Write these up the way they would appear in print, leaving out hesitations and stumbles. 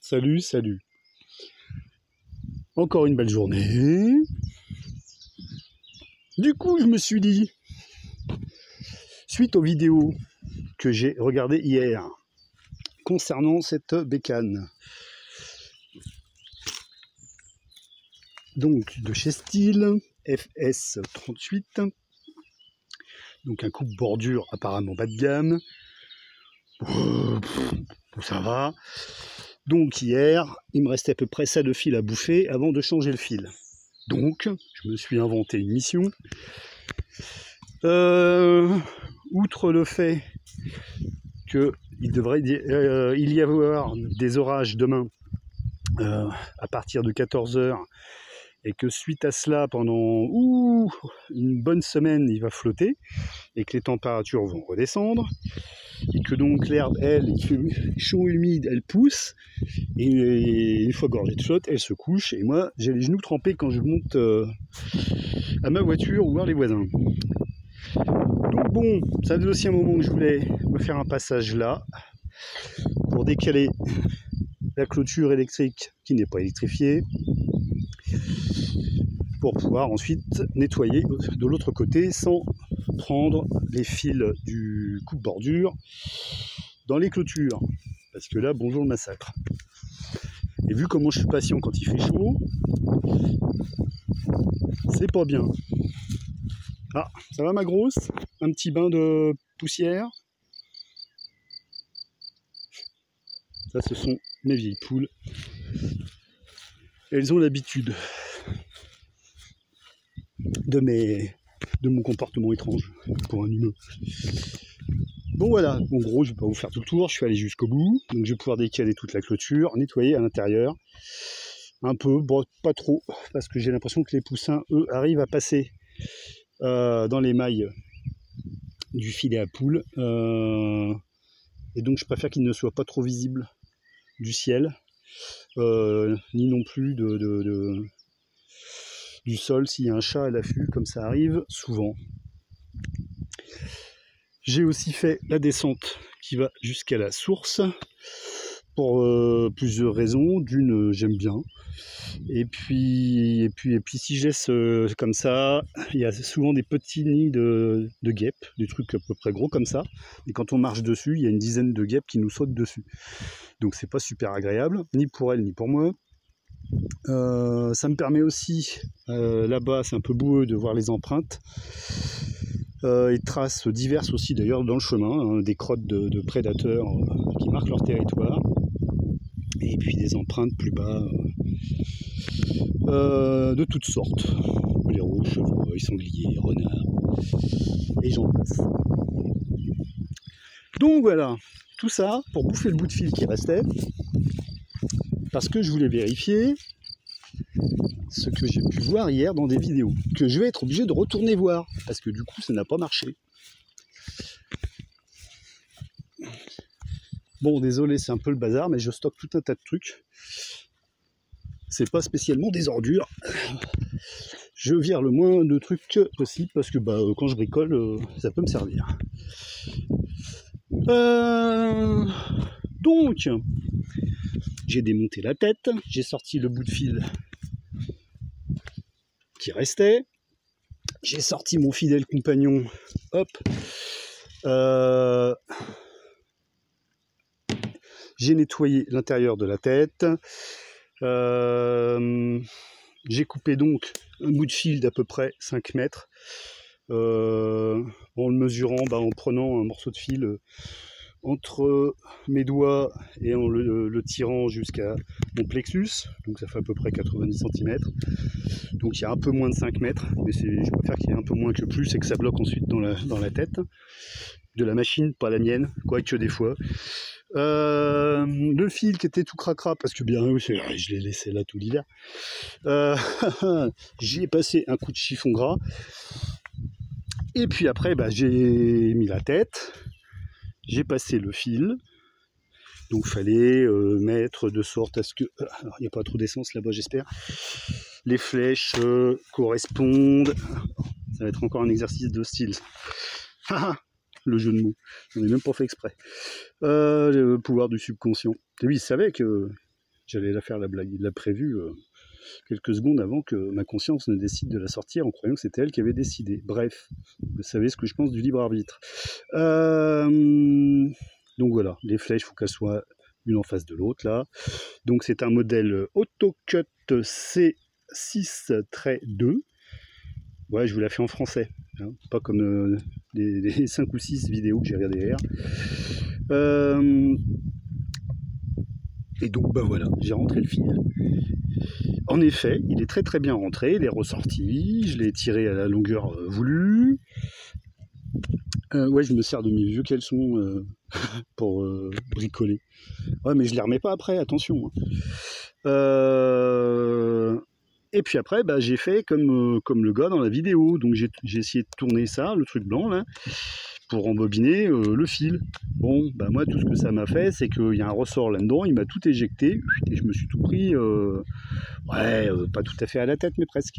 Salut, salut. Encore une belle journée. Du coup, je me suis dit, suite aux vidéos que j'ai regardées hier concernant cette bécane, donc de chez Stihl, FS38, donc un coupe bordure apparemment bas de gamme, ça va. Donc hier, il me restait à peu près ça de fil à bouffer avant de changer le fil. Donc, je me suis inventé une mission. Outre le fait qu'il devrait il y avoir des orages demain à partir de 14h, et que suite à cela, pendant une bonne semaine, il va flotter, et que les températures vont redescendre, et que donc l'herbe, elle, il fait chaud, humide, elle pousse, et une fois gorgée de flotte, elle se couche, et moi, j'ai les genoux trempés quand je monte à ma voiture ou voir les voisins. Donc bon, ça faisait aussi un moment que je voulais me faire un passage là, pour décaler la clôture électrique qui n'est pas électrifiée, pour pouvoir ensuite nettoyer de l'autre côté sans prendre les fils du coupe-bordure dans les clôtures. Parce que là, bonjour le massacre. Et vu comment je suis patient quand il fait chaud, c'est pas bien. Ah, ça va ma grosse? Un petit bain de poussière. Ça, ce sont mes vieilles poules. Elles ont l'habitude de mon comportement étrange pour un humain. Bon voilà, en gros je vais pas vous faire tout le tour, je suis allé jusqu'au bout, donc je vais pouvoir décaler toute la clôture, nettoyer à l'intérieur, un peu, bon pas trop, parce que j'ai l'impression que les poussins, eux, arrivent à passer dans les mailles du filet à poules, et donc je préfère qu'ils ne soient pas trop visibles du ciel, ni non plus du sol s'il y a un chat à l'affût, comme ça arrive souvent. J'ai aussi fait la descente qui va jusqu'à la source pour plusieurs raisons. D'une, j'aime bien. Et puis si je laisse comme ça, il y a souvent des petits nids de guêpes, des trucs à peu près gros comme ça. Et quand on marche dessus, il y a une dizaine de guêpes qui nous sautent dessus. Donc c'est pas super agréable, ni pour elles, ni pour moi. Ça me permet aussi, là-bas c'est un peu boueux de voir les empreintes. Et traces diverses aussi d'ailleurs dans le chemin, hein, des crottes de prédateurs qui marquent leur territoire, et puis des empreintes plus bas de toutes sortes, blaireaux, chevreuils, sangliers, renards, et j'en passe. Donc voilà, tout ça pour bouffer le bout de fil qui restait, parce que je voulais vérifier ce que j'ai pu voir hier dans des vidéos, que je vais être obligé de retourner voir, parce que du coup ça n'a pas marché. Bon, désolé, c'est un peu le bazar, mais je stocke tout un tas de trucs. C'est pas spécialement des ordures. Je vire le moins de trucs possible, parce que quand je bricole, ça peut me servir. Donc, j'ai démonté la tête, j'ai sorti le bout de fil qui restait, j'ai sorti mon fidèle compagnon, hop, j'ai nettoyé l'intérieur de la tête, j'ai coupé donc un bout de fil d'à peu près 5 mètres, en le mesurant, en prenant un morceau de fil entre mes doigts et en le tirant jusqu'à mon plexus, donc ça fait à peu près 90 cm, donc il y a un peu moins de 5 mètres, mais je préfère qu'il y ait un peu moins que plus, et que ça bloque ensuite dans la tête de la machine, pas la mienne, quoique des fois. Le fil qui était tout cracra, parce que bien oui, je l'ai laissé là tout l'hiver, j'y ai passé un coup de chiffon gras, et puis après j'ai mis la tête, j'ai passé le fil, donc fallait mettre de sorte à ce que, alors il n'y a pas trop d'essence là-bas j'espère, les flèches correspondent, ça va être encore un exercice de style, le jeu de mots, j'en ai même pas fait exprès, le pouvoir du subconscient. Et oui, il savait que J'allais la faire la blague. Il l'a prévu quelques secondes avant que ma conscience ne décide de la sortir en croyant que c'était elle qui avait décidé. Bref, vous savez ce que je pense du libre arbitre. Donc voilà, les flèches, il faut qu'elles soient l'une en face de l'autre là. Donc c'est un modèle AutoCut C6-2. Ouais, je vous la fais en français, hein, pas comme les 5 ou 6 vidéos que j'ai regardées hier. Et donc bah voilà, j'ai rentré le fil. En effet, il est très très bien rentré, il est ressorti, je l'ai tiré à la longueur voulue. Ouais, je me sers de mes vieux caleçons pour bricoler. Ouais, mais je les remets pas après, attention. Et puis après, bah, j'ai fait comme le gars dans la vidéo. Donc j'ai essayé de tourner ça, le truc blanc là, pour embobiner le fil. Bon, bah moi tout ce que ça m'a fait, c'est qu'il y a un ressort là-dedans, il m'a tout éjecté, et je me suis tout pris, ouais, pas tout à fait à la tête, mais presque.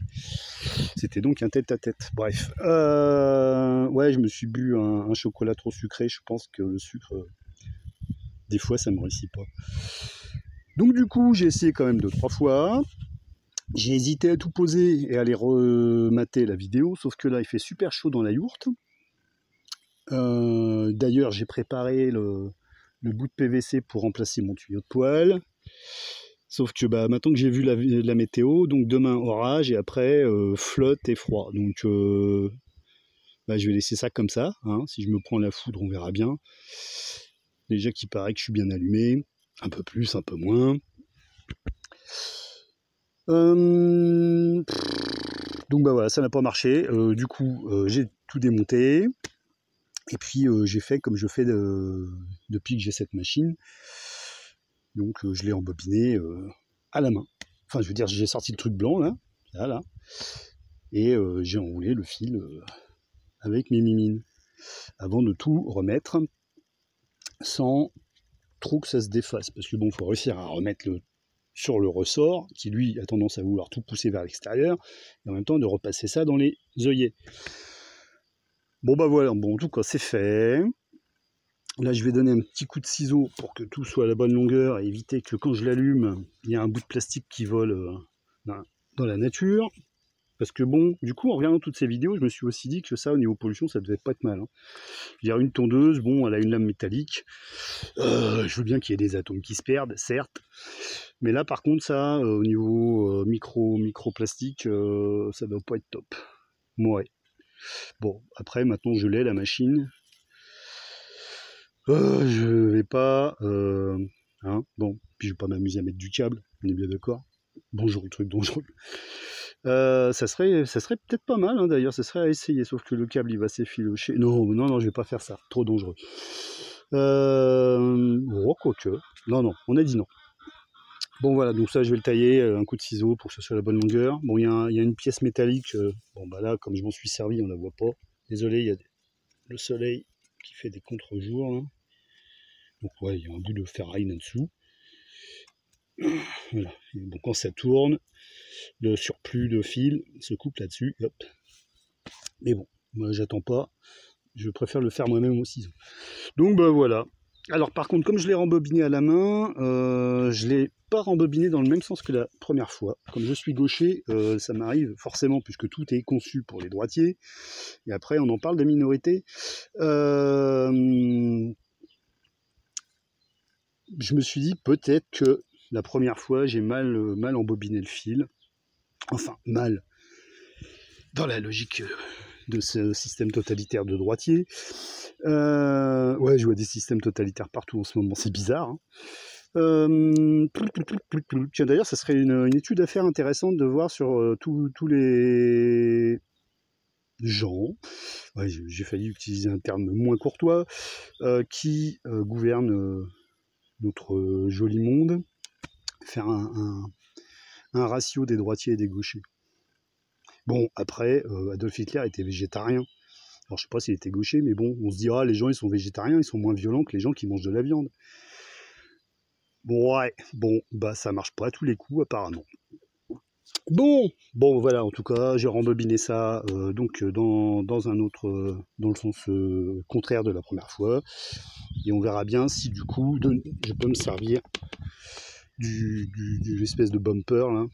C'était donc un tête-à-tête. Bref. Ouais, je me suis bu un chocolat trop sucré, je pense que le sucre, des fois, ça me réussit pas. Donc du coup, j'ai essayé quand même 2-3 fois. J'ai hésité à tout poser et à aller remater la vidéo, sauf que là, il fait super chaud dans la yourte. D'ailleurs, j'ai préparé le bout de PVC pour remplacer mon tuyau de poêle. Sauf que bah, maintenant que j'ai vu la météo, donc demain orage et après flotte et froid. Donc bah, je vais laisser ça comme ça. Hein. Si je me prends la foudre, on verra bien. Déjà qu'il paraît que je suis bien allumé. Un peu plus, un peu moins. Donc bah voilà, ça n'a pas marché. Du coup, j'ai tout démonté. Et puis j'ai fait comme je fais depuis que j'ai cette machine. Donc je l'ai embobiné à la main. Enfin, je veux dire, j'ai sorti le truc blanc là. Là. Et j'ai enroulé le fil avec mes mimines. Avant de tout remettre sans trop que ça se défasse. Parce que bon, il faut réussir à remettre sur le ressort, qui lui a tendance à vouloir tout pousser vers l'extérieur, et en même temps de repasser ça dans les œillets. Bon bah voilà, bon en tout cas c'est fait. Là je vais donner un petit coup de ciseau pour que tout soit à la bonne longueur et éviter que quand je l'allume, il y a un bout de plastique qui vole dans la nature. Parce que bon, du coup en regardant toutes ces vidéos, je me suis aussi dit que ça au niveau pollution ça devait pas être mal. Hein. Il y a une tondeuse, bon elle a une lame métallique. Je veux bien qu'il y ait des atomes qui se perdent, certes. Mais là, par contre, ça, au niveau microplastique, ça doit pas être top. Ouais. Bon, après, maintenant, je l'ai, la machine. Je vais pas... hein, bon, puis je vais pas m'amuser à mettre du câble, on est bien d'accord. Bonjour, le truc dangereux. Ça serait peut-être pas mal, hein, d'ailleurs, ça serait à essayer, sauf que le câble, il va s'effilocher. Non, je vais pas faire ça, trop dangereux. Oh, quoique. Non, on a dit non. Bon voilà, donc ça je vais le tailler, un coup de ciseau pour que ce soit à la bonne longueur. Bon, il y a une pièce métallique, bon bah là, comme je m'en suis servi, on la voit pas. Désolé, il y a le soleil qui fait des contre-jours. Hein. Donc ouais, il y a un bout de ferraille là-dessous. Voilà, et bon, quand ça tourne, le surplus de fil se coupe là-dessus. Hop. Mais bon, moi j'attends pas, je préfère le faire moi-même au ciseau. Donc bah voilà. Alors par contre, comme je l'ai rembobiné à la main, je l'ai pas rembobiné dans le même sens que la première fois. Comme je suis gaucher, ça m'arrive forcément, puisque tout est conçu pour les droitiers. Et après, on en parle des minorités. Je me suis dit peut-être que la première fois, j'ai mal embobiné le fil. Enfin, mal. Dans la logique de ce système totalitaire de droitier. Ouais, je vois des systèmes totalitaires partout en ce moment, c'est bizarre. Hein. Tiens, d'ailleurs, ça serait une étude à faire intéressante de voir sur tous les gens, ouais, j'ai failli utiliser un terme moins courtois, qui gouvernent notre joli monde, faire un ratio des droitiers et des gauchers. Bon, après, Adolf Hitler était végétarien. Alors, je sais pas s'il était gaucher, mais bon, on se dira, les gens, ils sont végétariens, ils sont moins violents que les gens qui mangent de la viande. Ouais, bon, bah, ça marche pas à tous les coups, apparemment. Bon, voilà, en tout cas, j'ai rembobiné ça, donc, dans un autre, dans le sens contraire de la première fois. Et on verra bien si, du coup, je peux me servir de l'espèce de bumper là,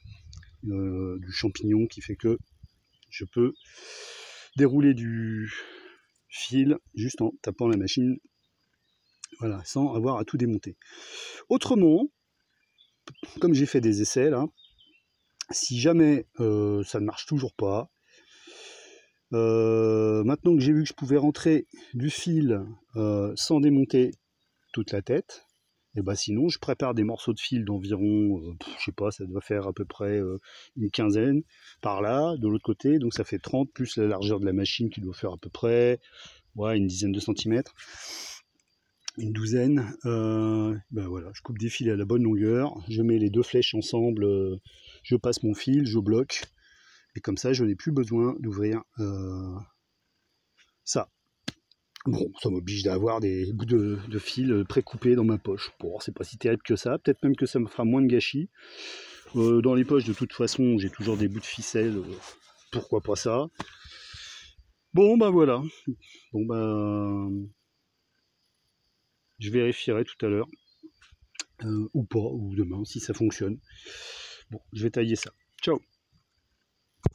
du champignon qui fait que je peux dérouler du fil juste en tapant la machine, voilà, sans avoir à tout démonter. Autrement, comme j'ai fait des essais là, si jamais ça ne marche toujours pas, maintenant que j'ai vu que je pouvais rentrer du fil sans démonter toute la tête, et bah sinon je prépare des morceaux de fil d'environ, je sais pas, ça doit faire à peu près une quinzaine par là, de l'autre côté, donc ça fait 30 plus la largeur de la machine qui doit faire à peu près une dizaine de centimètres, une douzaine. Ben voilà, je coupe des fils à la bonne longueur, je mets les deux flèches ensemble, je passe mon fil, je bloque, et comme ça je n'ai plus besoin d'ouvrir ça. Bon, ça m'oblige d'avoir des bouts de fil pré-coupés dans ma poche. Bon, c'est pas si terrible que ça, peut-être même que ça me fera moins de gâchis. Dans les poches, de toute façon, j'ai toujours des bouts de ficelle, pourquoi pas ça. Bon, bah voilà. Bon, bah, je vérifierai tout à l'heure, ou pas, ou demain, si ça fonctionne. Bon, je vais tailler ça. Ciao!